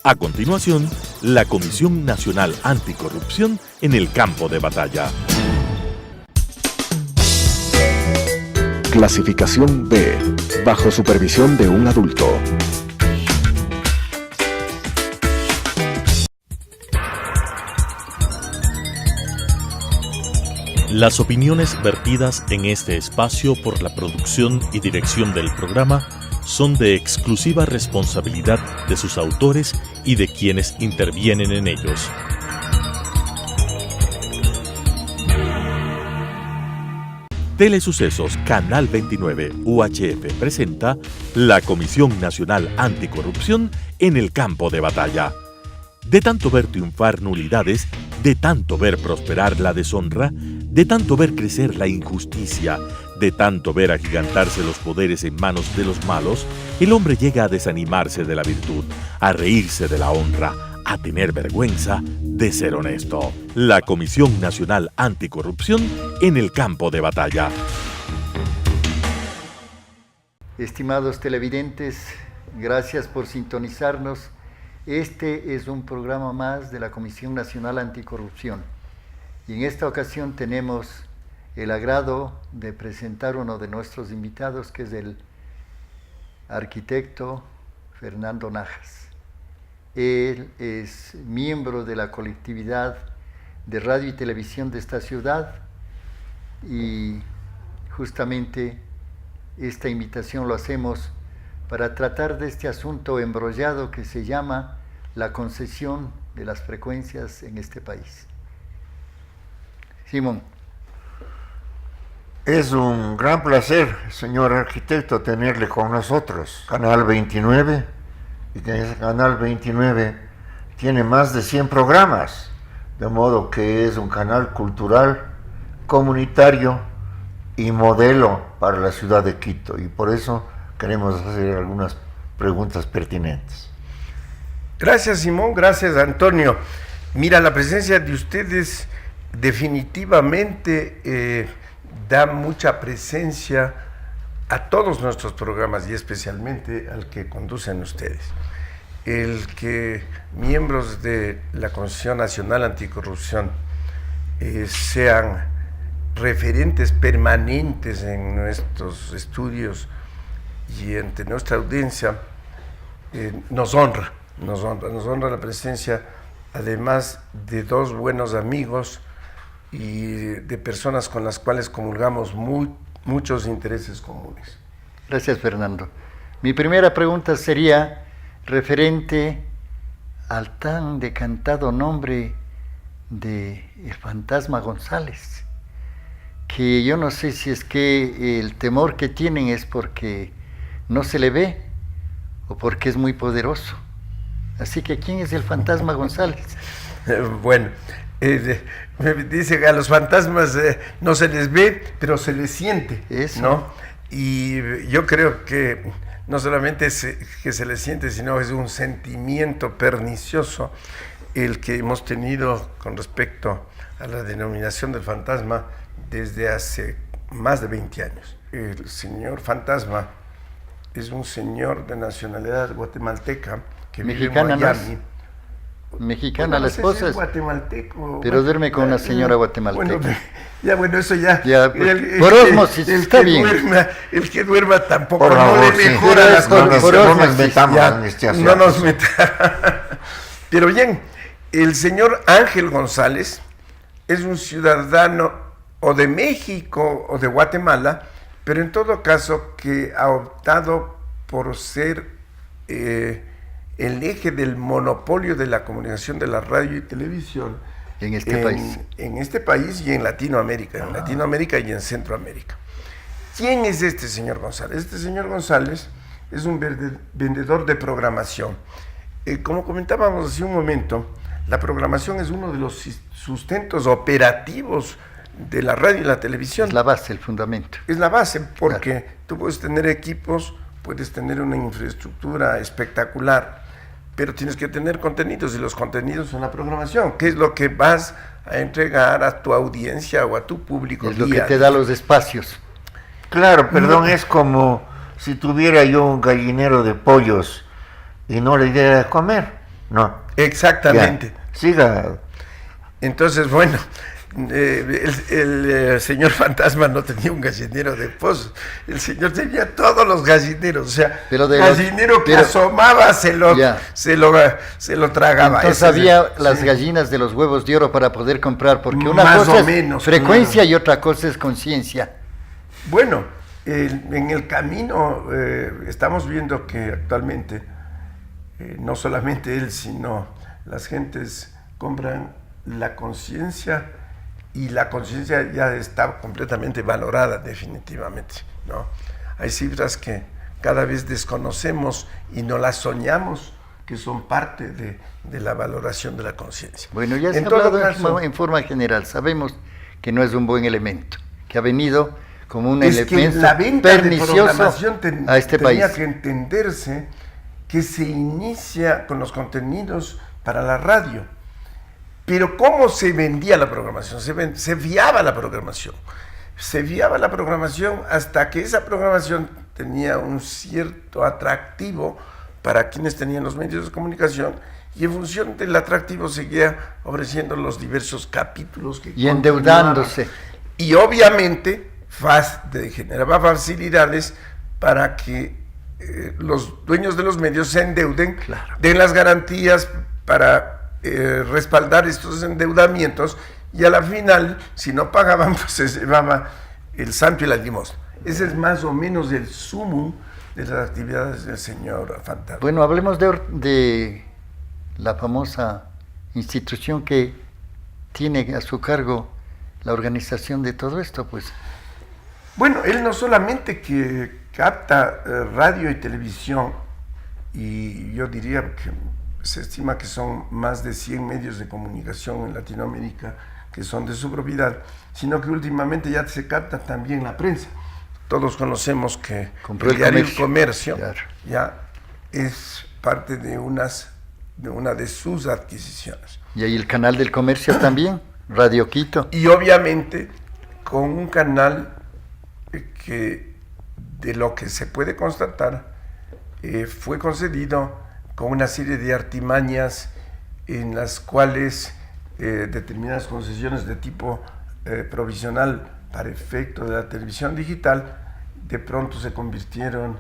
A continuación, la Comisión Nacional Anticorrupción en el campo de batalla. Clasificación B, bajo supervisión de un adulto. Las opiniones vertidas en este espacio por la producción y dirección del programa son de exclusiva responsabilidad de sus autores y de quienes intervienen en ellos. Telesucesos Canal 29 UHF presenta la Comisión Nacional Anticorrupción en el campo de batalla. De tanto ver triunfar nulidades, de tanto ver prosperar la deshonra, de tanto ver crecer la injusticia, de tanto ver agigantarse los poderes en manos de los malos, el hombre llega a desanimarse de la virtud, a reírse de la honra, a tener vergüenza de ser honesto. La Comisión Nacional Anticorrupción en el campo de batalla. Estimados televidentes, gracias por sintonizarnos. Este es un programa más de la Comisión Nacional Anticorrupción. Y en esta ocasión tenemos el agrado de presentar uno de nuestros invitados, que es el arquitecto Fernando Najas. Él es miembro de la colectividad de radio y televisión de esta ciudad y justamente esta invitación lo hacemos para tratar de este asunto embrollado que se llama la concesión de las frecuencias en este país. Simón. Es un gran placer, señor arquitecto, tenerle con nosotros. Canal 29, y que ese Canal 29 tiene más de 100 programas, de modo que es un canal cultural, comunitario y modelo para la ciudad de Quito, y por eso queremos hacer algunas preguntas pertinentes. Gracias, Simón, gracias, Antonio. Mira, la presencia de ustedes definitivamente da mucha presencia a todos nuestros programas y especialmente al que conducen ustedes. El que miembros de la Comisión Nacional Anticorrupción sean referentes permanentes en nuestros estudios y ante nuestra audiencia nos honra la presencia, además de dos buenos amigos y de personas con las cuales comulgamos muchos intereses comunes. Gracias, Fernando. Mi primera pregunta sería referente al tan decantado nombre de el Fantasma González, que yo no sé si es que el temor que tienen es porque no se le ve o porque es muy poderoso. Así que, ¿quién es el Fantasma González? Bueno, me dice que a los fantasmas no se les ve, pero se les siente, eso, ¿no? Y yo creo que no solamente que se les siente, sino es un sentimiento pernicioso el que hemos tenido con respecto a la denominación del fantasma desde hace más de 20 años. El señor fantasma es un señor de nacionalidad guatemalteca que mexicana, vive en Miami. Mexicana, la esposa es guatemalteco, pero duerme con una señora guatemalteca. Bueno, eso ya por osmosis está bien. El que duerma tampoco Por favor, no le mejora las no condiciones. nos metamos en este asunto. No nos metamos. Pero bien, el señor Ángel González es un ciudadano o de México o de Guatemala, pero en todo caso que ha optado por ser el eje del monopolio de la comunicación de la radio y televisión en este país. En este país y en Latinoamérica, en Latinoamérica y en Centroamérica. ¿Quién es este señor González? Este señor González es un vendedor de programación. Como comentábamos hace un momento, la programación es uno de los sustentos operativos de la radio y la televisión. Es la base, el fundamento. Es la base, porque tú puedes tener equipos, puedes tener una infraestructura espectacular, pero tienes que tener contenidos, y los contenidos son la programación, que es lo que vas a entregar a tu audiencia o a tu público. Es lo que te da los espacios. Claro, perdón, es como si tuviera yo un gallinero de pollos y no le diera de comer. No. Exactamente. Ya. Siga. Entonces, bueno, el señor fantasma no tenía un gallinero de pozos, el señor tenía todos los gallineros, o sea, gallinero que asomaba se lo tragaba. Entonces había las gallinas de los huevos de oro para poder comprar, porque una más cosa o menos, es frecuencia claro. Y otra cosa es conciencia. Bueno, en el camino estamos viendo que actualmente no solamente él, sino las gentes compran la conciencia, y la conciencia ya está completamente valorada definitivamente, ¿no? Hay cifras que cada vez desconocemos y no las soñamos, que son parte de la valoración de la conciencia. Bueno, ya se ha hablado en forma general, sabemos que no es un buen elemento, que ha venido como un elemento la venta pernicioso a este país. Tenía que entenderse que se inicia con los contenidos para la radio. Pero ¿cómo se vendía la programación? Se fiaba la programación. Se fiaba la programación hasta que esa programación tenía un cierto atractivo para quienes tenían los medios de comunicación, y en función del atractivo seguía ofreciendo los diversos capítulos y endeudándose. Y obviamente generaba facilidades para que los dueños de los medios se endeuden, claro, den las garantías para respaldar estos endeudamientos, y a la final, si no pagaban, pues se llevaba el santo y la limosna. Ese es más o menos el sumum de las actividades del señor Fantasma. Bueno, hablemos de la famosa institución que tiene a su cargo la organización de todo esto, pues. Bueno, él no solamente que capta radio y televisión, y yo diría que se estima que son más de 100 medios de comunicación en Latinoamérica que son de su propiedad, sino que últimamente ya se capta también la prensa. Todos conocemos que el diario El Comercio, claro, ya es parte de una de sus adquisiciones. Y ahí el canal del Comercio también, Radio Quito. Y obviamente con un canal que, de lo que se puede constatar, fue concedido con una serie de artimañas en las cuales determinadas concesiones de tipo provisional para efecto de la televisión digital de pronto se convirtieron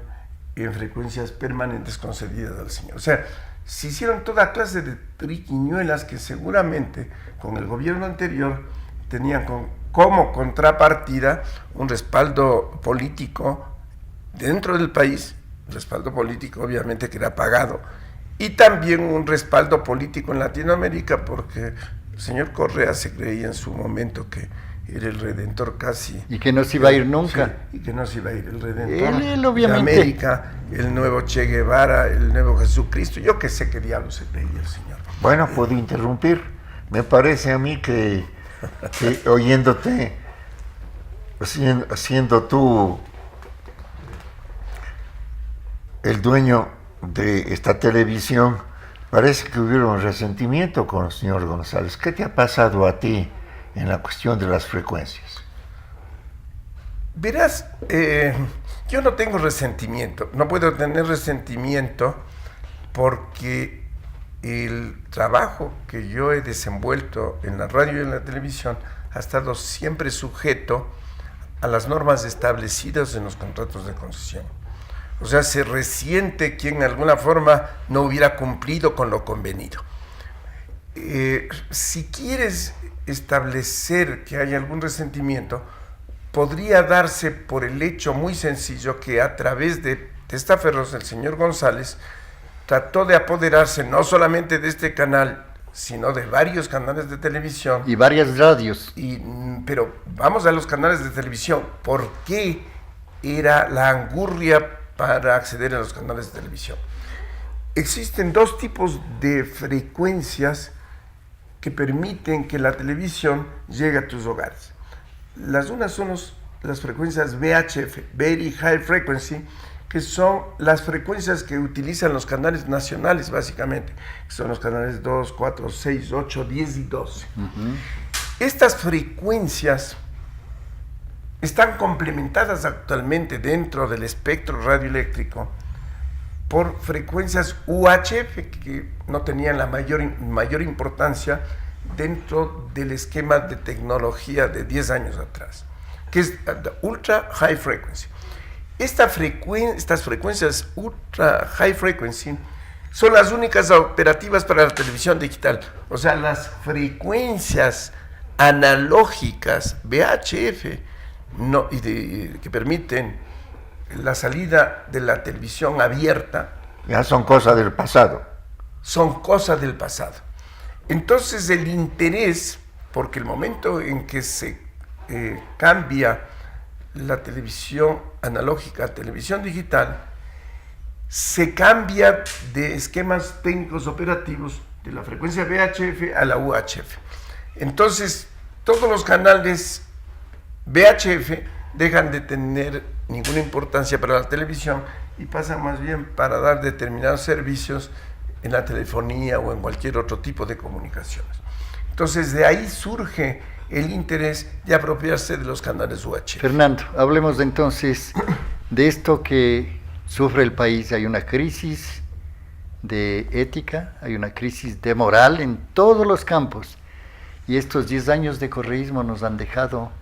en frecuencias permanentes concedidas al señor. O sea, se hicieron toda clase de triquiñuelas que seguramente con el gobierno anterior tenían como contrapartida un respaldo político dentro del país, respaldo político obviamente que era pagado, y también un respaldo político en Latinoamérica, porque el señor Correa se creía en su momento que era el redentor casi. Y que no se iba a ir nunca. Sí, y que no se iba a ir el redentor él obviamente. de América, el nuevo Che Guevara, el nuevo Jesucristo. Yo que sé qué diablo se creía el señor. Bueno, puedo interrumpir. Me parece a mí que oyéndote, siendo tú el dueño de esta televisión, parece que hubiera un resentimiento con el señor González. ¿Qué te ha pasado a ti en la cuestión de las frecuencias? Verás, yo no tengo resentimiento, no puedo tener resentimiento porque el trabajo que yo he desenvuelto en la radio y en la televisión ha estado siempre sujeto a las normas establecidas en los contratos de concesión. O sea, se resiente quien de alguna forma no hubiera cumplido con lo convenido. Si quieres establecer que hay algún resentimiento, podría darse por el hecho muy sencillo que a través de testaferros el señor González trató de apoderarse no solamente de este canal, sino de varios canales de televisión. Y varias radios. Pero vamos a los canales de televisión. ¿Por qué era la angurria para acceder a los canales de televisión? Existen dos tipos de frecuencias que permiten que la televisión llegue a tus hogares. Las unas son las frecuencias VHF, Very High Frequency, que son las frecuencias que utilizan los canales nacionales básicamente, que son los canales 2, 4, 6, 8, 10 y 12. Uh-huh. Estas frecuencias están complementadas actualmente dentro del espectro radioeléctrico por frecuencias UHF que no tenían la mayor importancia dentro del esquema de tecnología de 10 años atrás, que es Ultra High Frequency. Estas frecuencias Ultra High Frequency son las únicas operativas para la televisión digital. O sea, las frecuencias analógicas VHF que permiten la salida de la televisión abierta ya son cosas del pasado. Son cosas del pasado. Entonces el interés, porque el momento en que se cambia la televisión analógica a televisión digital, se cambia de esquemas técnicos operativos de la frecuencia VHF a la UHF. Entonces, todos los canales VHF dejan de tener ninguna importancia para la televisión y pasan más bien para dar determinados servicios en la telefonía o en cualquier otro tipo de comunicaciones. Entonces, de ahí surge el interés de apropiarse de los canales UHF. Fernando, hablemos entonces de esto que sufre el país. Hay una crisis de ética, hay una crisis de moral en todos los campos. Y estos 10 años de correísmo nos han dejado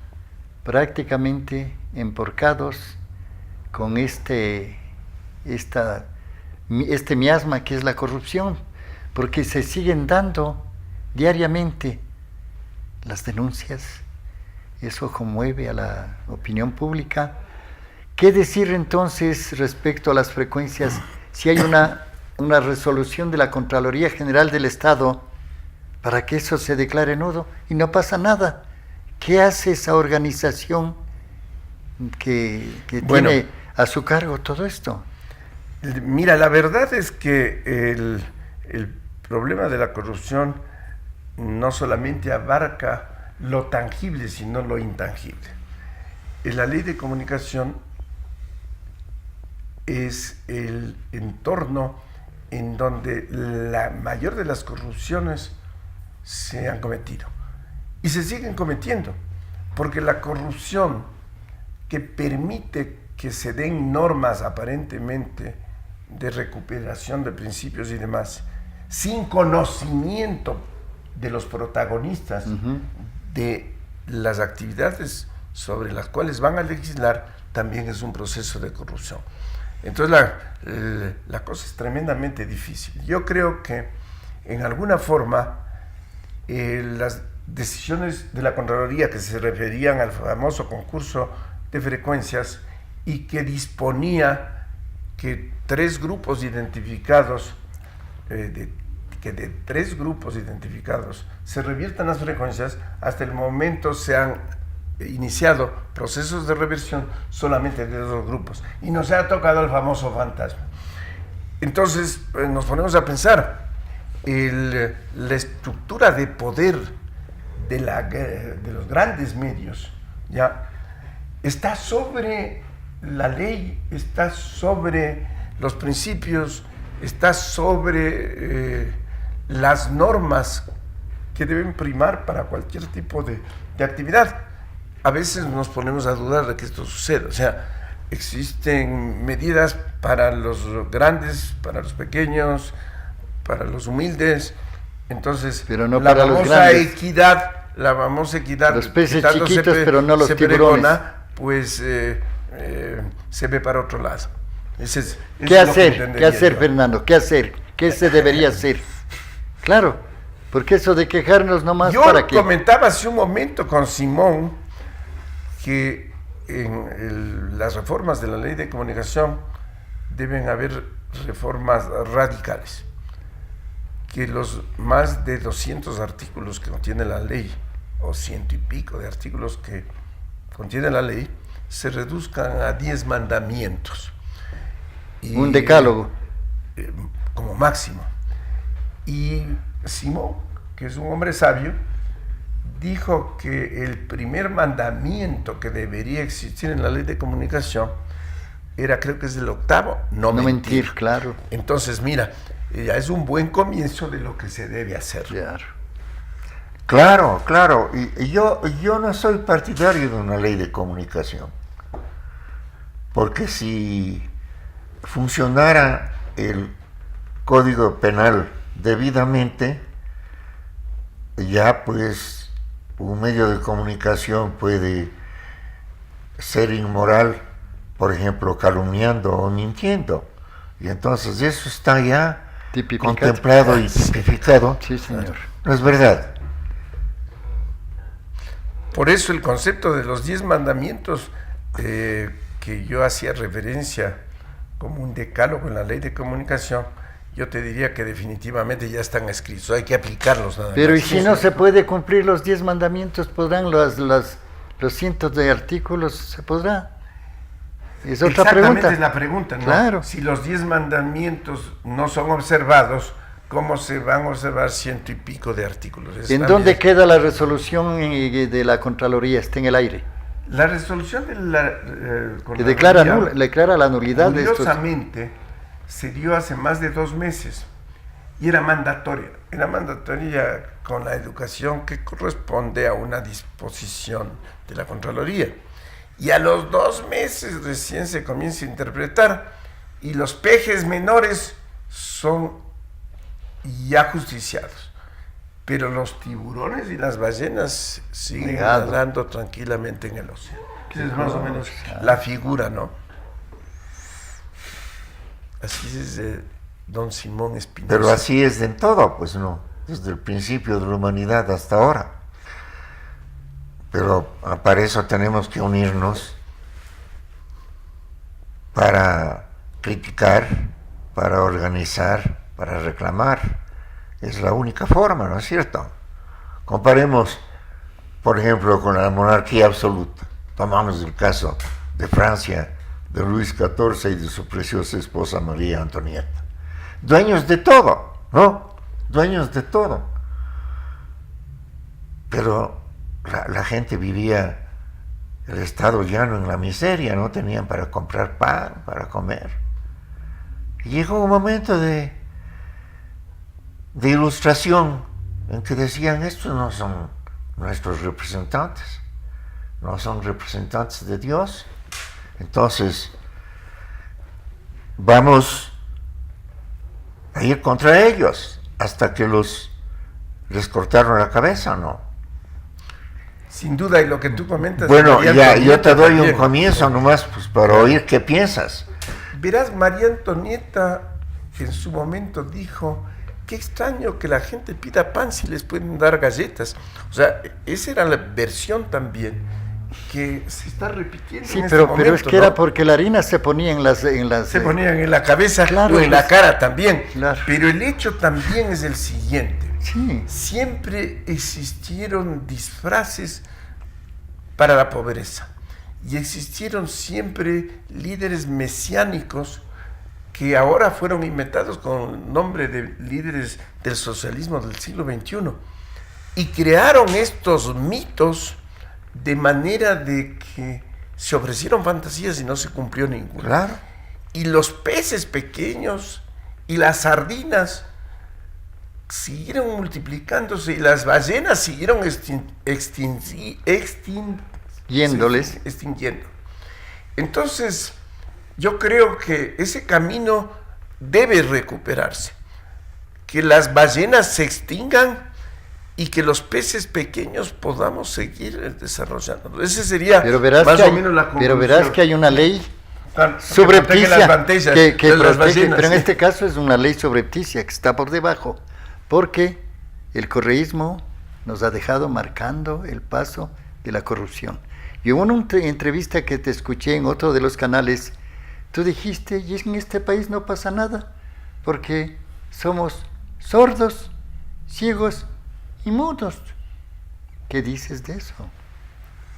prácticamente emporcados con este miasma que es la corrupción, porque se siguen dando diariamente las denuncias. Eso conmueve a la opinión pública. ¿Qué decir entonces respecto a las frecuencias? Si hay una resolución de la Contraloría General del Estado para que eso se declare nudo y no pasa nada. ¿Qué hace esa organización que tiene a su cargo todo esto? Mira, la verdad es que el problema de la corrupción no solamente abarca lo tangible, sino lo intangible. La ley de comunicación es el entorno en donde la mayor de las corrupciones se han cometido y se siguen cometiendo, porque la corrupción que permite que se den normas aparentemente de recuperación de principios y demás, sin conocimiento de los protagonistas de las actividades sobre las cuales van a legislar, también es un proceso de corrupción. Entonces la cosa es tremendamente difícil. Yo creo que en alguna forma las decisiones de la Contraloría que se referían al famoso concurso de frecuencias y que disponía que tres grupos identificados, de 3 grupos identificados se reviertan las frecuencias, hasta el momento se han iniciado procesos de reversión solamente de 2 grupos y nos ha tocado el famoso fantasma. Entonces nos ponemos a pensar, la estructura de poder de los grandes medios ya está sobre la ley, está sobre los principios, está sobre las normas que deben primar para cualquier tipo de actividad. A veces nos ponemos a dudar de que esto suceda. O sea, existen medidas para los grandes, para los pequeños, para los humildes. Entonces, pero no para los grandes. La famosa equidad, los peces chiquitos, pero no los tiburones. Pues se ve para otro lado. ¿Qué hacer, Fernando? ¿Qué hacer? ¿Qué se debería hacer? Claro, porque eso de quejarnos nomás, ¿para qué? Yo comentaba hace un momento con Simón que en las reformas de la ley de comunicación deben haber reformas radicales, que los más de 200 artículos que contiene la ley, o 100 y pico de artículos que contiene la ley, se reduzcan a 10 mandamientos. Un decálogo. Como máximo. Y Simón, que es un hombre sabio, dijo que el primer mandamiento que debería existir en la ley de comunicación era, creo que es el 8º, no mentir. Claro. Entonces, mira, ya es un buen comienzo de lo que se debe hacer. Claro. Y yo no soy partidario de una ley de comunicación, porque si funcionara el Código Penal debidamente, ya pues un medio de comunicación puede ser inmoral, por ejemplo, calumniando o mintiendo. Y entonces eso está ya Tipificado. contemplado y tipificado. Sí, señor. No es verdad. Por eso el concepto de los 10 mandamientos que yo hacía referencia como un decálogo en la ley de comunicación, yo te diría que definitivamente ya están escritos, hay que aplicarlos nada Pero más. y si no se puede cumplir los 10 mandamientos, ¿podrán los cientos de artículos? ¿Se podrá? Es otra Exactamente, pregunta. es la pregunta, ¿no? Claro. Si los 10 mandamientos no son observados, ¿cómo se van a observar 100 y pico de artículos? ¿En dónde queda la resolución de la Contraloría? ¿Está en el aire? La resolución de la Que declara la nulidad de estos. curiosamente se dio hace más de 2 meses y era mandatoria con la educación que corresponde a una disposición de la Contraloría. Y a los 2 meses recién se comienza a interpretar y los pejes menores son ya justiciados. Pero los tiburones y las ballenas siguen nadando tranquilamente en el océano. Esa es más o menos la figura, ¿no? Así es don Simón Espinosa. Pero así es en todo, pues no, desde el principio de la humanidad hasta ahora. Pero para eso tenemos que unirnos, para criticar, para organizar, para reclamar. Es la única forma, ¿no es cierto? Comparemos, por ejemplo, con la monarquía absoluta. Tomamos el caso de Francia, de Luis XIV y de su preciosa esposa María Antonieta. Dueños de todo, ¿no? Dueños de todo. Pero la gente vivía el estado llano en la miseria, no tenían para comprar pan, para comer. Y llegó un momento de ilustración en que decían, estos no son nuestros representantes, no son representantes de Dios, entonces vamos a ir contra ellos hasta que les cortaron la cabeza, ¿no? Sin duda, y lo que tú comentas... Bueno, María ya, Antonieta yo te doy también. un comienzo nomás pues, para oír qué piensas. Verás, María Antonieta en su momento dijo, qué extraño que la gente pida pan si les pueden dar galletas. O sea, esa era la versión también que se está repitiendo Sí, en este pero momento, es que ¿no? era porque la harina se ponía en las Se ponían en la cabeza, claro, o en la pues, cara también. claro. Pero el hecho también es el siguiente. Sí. Siempre existieron disfraces para la pobreza y existieron siempre líderes mesiánicos que ahora fueron inventados con el nombre de líderes del socialismo del siglo XXI y crearon estos mitos de manera de que se ofrecieron fantasías y no se cumplió ninguna. Claro. Y los peces pequeños y las sardinas siguieron multiplicándose y las ballenas siguieron extinguiendo. Entonces, yo creo que ese camino debe recuperarse, que las ballenas se extingan y que los peces pequeños podamos seguir desarrollando. Ese sería más o menos la conclusión. Pero verás que hay una ley Claro, subrepticia que de las protege, ballenas, pero en sí. este caso es una ley subrepticia que está por debajo, porque el correísmo nos ha dejado marcando el paso de la corrupción. Y hubo una entrevista que te escuché en otro de los canales, tú dijiste, y en este país no pasa nada, porque somos sordos, ciegos y mudos. ¿Qué dices de eso?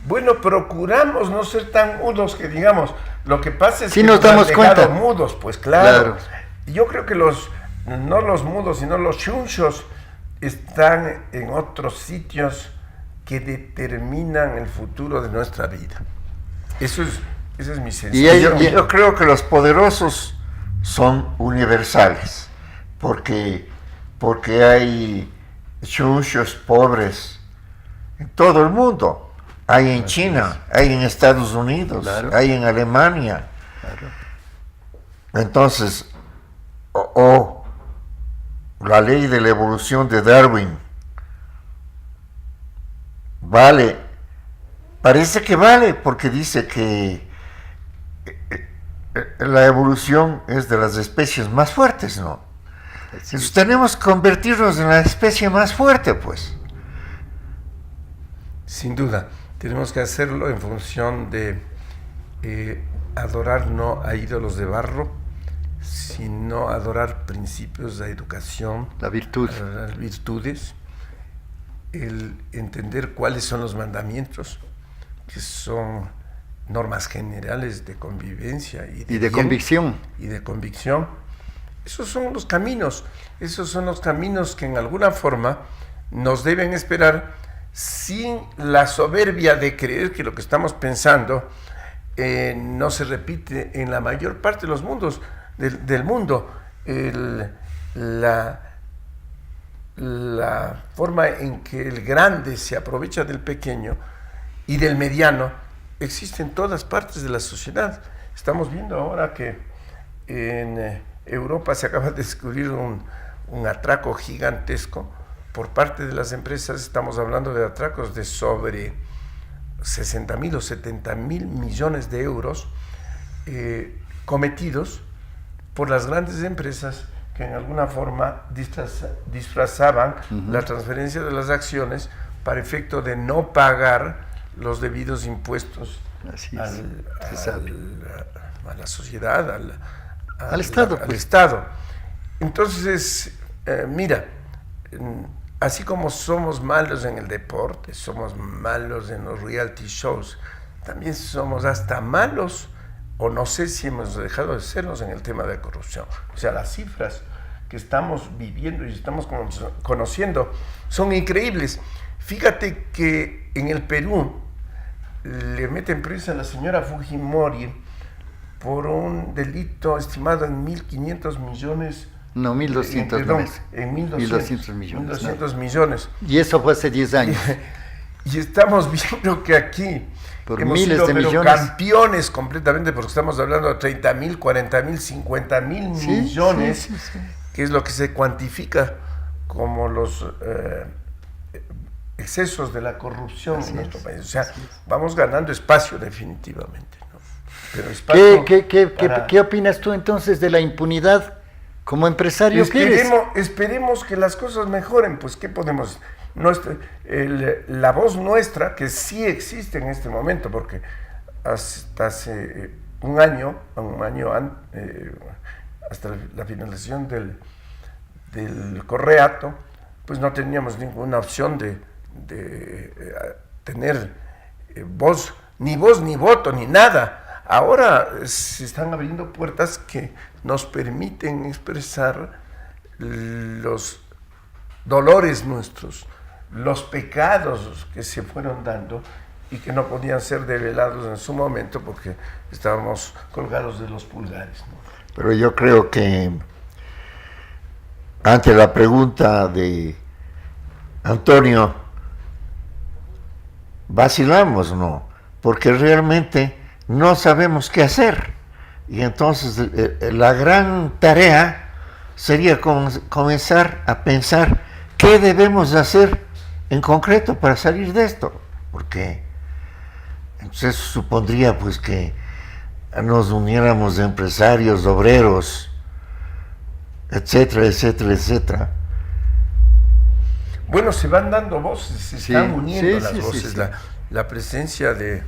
Bueno, procuramos no ser tan mudos que digamos, lo que pasa es Sí que nos damos han dejado cuenta. mudos, pues claro. Claro. Yo creo que no los mudos, sino los chunchos están en otros sitios que determinan el futuro de nuestra vida. Esa es mi sensación. Yo creo que los poderosos son universales, porque hay chunchos pobres en todo el mundo. Hay en China, hay en Estados Unidos, Claro. hay en Alemania. Claro. Entonces, o la ley de la evolución de Darwin. Vale, parece que vale, porque dice que la evolución es de las especies más fuertes, ¿no? Entonces tenemos que convertirnos en la especie más fuerte, pues. Sin duda, tenemos que hacerlo en función de adorar no a ídolos de barro, sino adorar principios de educación, La virtud. las virtudes, el entender cuáles son los mandamientos, que son normas generales de convivencia y de bien, convicción. y de convicción. Esos son los caminos que en alguna forma nos deben esperar, sin la soberbia de creer que lo que estamos pensando no se repite en la mayor parte de los mundos del mundo. La forma en que el grande se aprovecha del pequeño y del mediano existe en todas partes de la sociedad. Estamos viendo ahora que en Europa se acaba de descubrir un atraco gigantesco por parte de las empresas. Estamos hablando de atracos de sobre 60.000 o 70.000 millones de euros cometidos por las grandes empresas que en alguna forma disfrazaban la transferencia de las acciones para efecto de no pagar los debidos impuestos a la sociedad, al Estado. Al Estado. Entonces, mira, así como somos malos en el deporte, somos malos en los reality shows, también somos hasta malos, o no sé si hemos dejado de serlos en el tema de corrupción. O sea, las cifras que estamos viviendo y estamos conociendo son increíbles. Fíjate que en el Perú le meten presa a la señora Fujimori por un delito estimado en 1.500 millones. No, 1.200 perdón, millones. en 1.200 millones. 1.200 millones. Y eso fue hace 10 años. Y estamos viendo que aquí Por hemos miles sido de pero millones. campeones completamente, porque estamos hablando de 30.000, 40.000, 50.000 millones, sí. que es lo que se cuantifica como los excesos de la corrupción en nuestro país. O sea, vamos ganando espacio definitivamente, ¿no? Pero espacio ¿Qué opinas tú entonces de la impunidad como empresario que eres? Esperemos que las cosas mejoren. Pues, ¿qué podemos? La voz nuestra, que sí existe en este momento, porque hasta hace un año hasta la finalización del correato, pues no teníamos ninguna opción de tener voz ni voto, ni nada. Ahora se están abriendo puertas que nos permiten expresar los dolores nuestros, los pecados que se fueron dando y que no podían ser develados en su momento porque estábamos colgados de los pulgares, ¿no? Pero yo creo que ante la pregunta de Antonio, vacilamos, ¿no? Porque realmente no sabemos qué hacer. Y entonces la gran tarea sería comenzar a pensar qué debemos hacer en concreto para salir de esto. Porque entonces supondría pues que nos uniéramos de empresarios, obreros, etcétera, etcétera, etcétera. Bueno, se van dando voces, se están uniendo las sí, voces. sí. La presencia de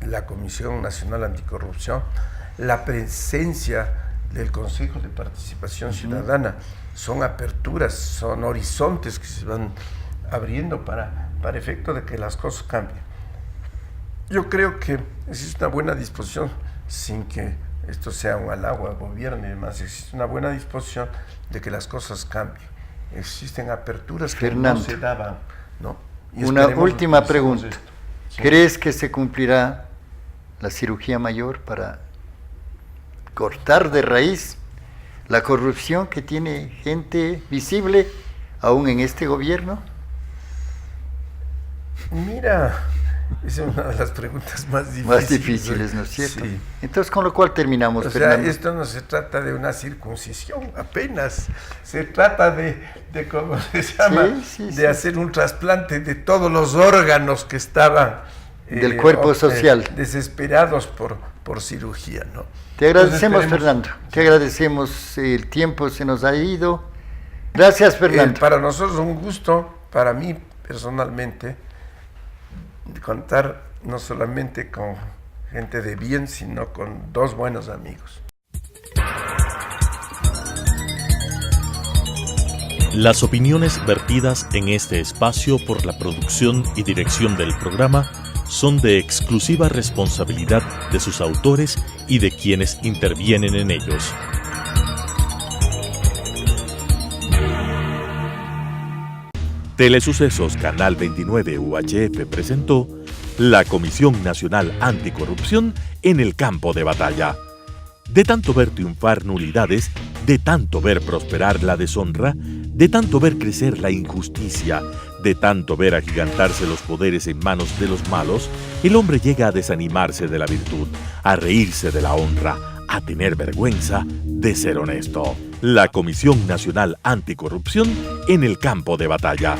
la Comisión Nacional Anticorrupción, la presencia del Consejo de Participación Ciudadana, son aperturas, son horizontes que se van abriendo para efecto de que las cosas cambien. Yo creo que existe una buena disposición, sin que esto sea un halago al gobierno y demás, existe una buena disposición de que las cosas cambien. Existen aperturas que Fernando, no se daban, ¿no? Y una esperemos última que pregunta. esto. Sí. ¿Crees que se cumplirá la cirugía mayor para cortar de raíz la corrupción que tiene gente visible aún en este gobierno? Mira, Esa es una de las preguntas más difíciles. Más difíciles, ¿no es cierto? Sí. Entonces, con lo cual terminamos, O sea, Fernando. esto no se trata de una circuncisión apenas, se trata de ¿cómo se llama? De hacer un trasplante de todos los órganos que estaban del cuerpo social. Desesperados por cirugía, ¿no? Te agradecemos, Entonces, Fernando. Te agradecemos. El tiempo se nos ha ido. Gracias, Fernando. Para nosotros un gusto, para mí personalmente, contar no solamente con gente de bien, sino con dos buenos amigos. Las opiniones vertidas en este espacio por la producción y dirección del programa son de exclusiva responsabilidad de sus autores y de quienes intervienen en ellos. Telesucesos Canal 29 UHF presentó la Comisión Nacional Anticorrupción en el campo de batalla. De tanto ver triunfar nulidades, de tanto ver prosperar la deshonra, de tanto ver crecer la injusticia, de tanto ver agigantarse los poderes en manos de los malos, el hombre llega a desanimarse de la virtud, a reírse de la honra, a tener vergüenza de ser honesto. La Comisión Nacional Anticorrupción en el campo de batalla.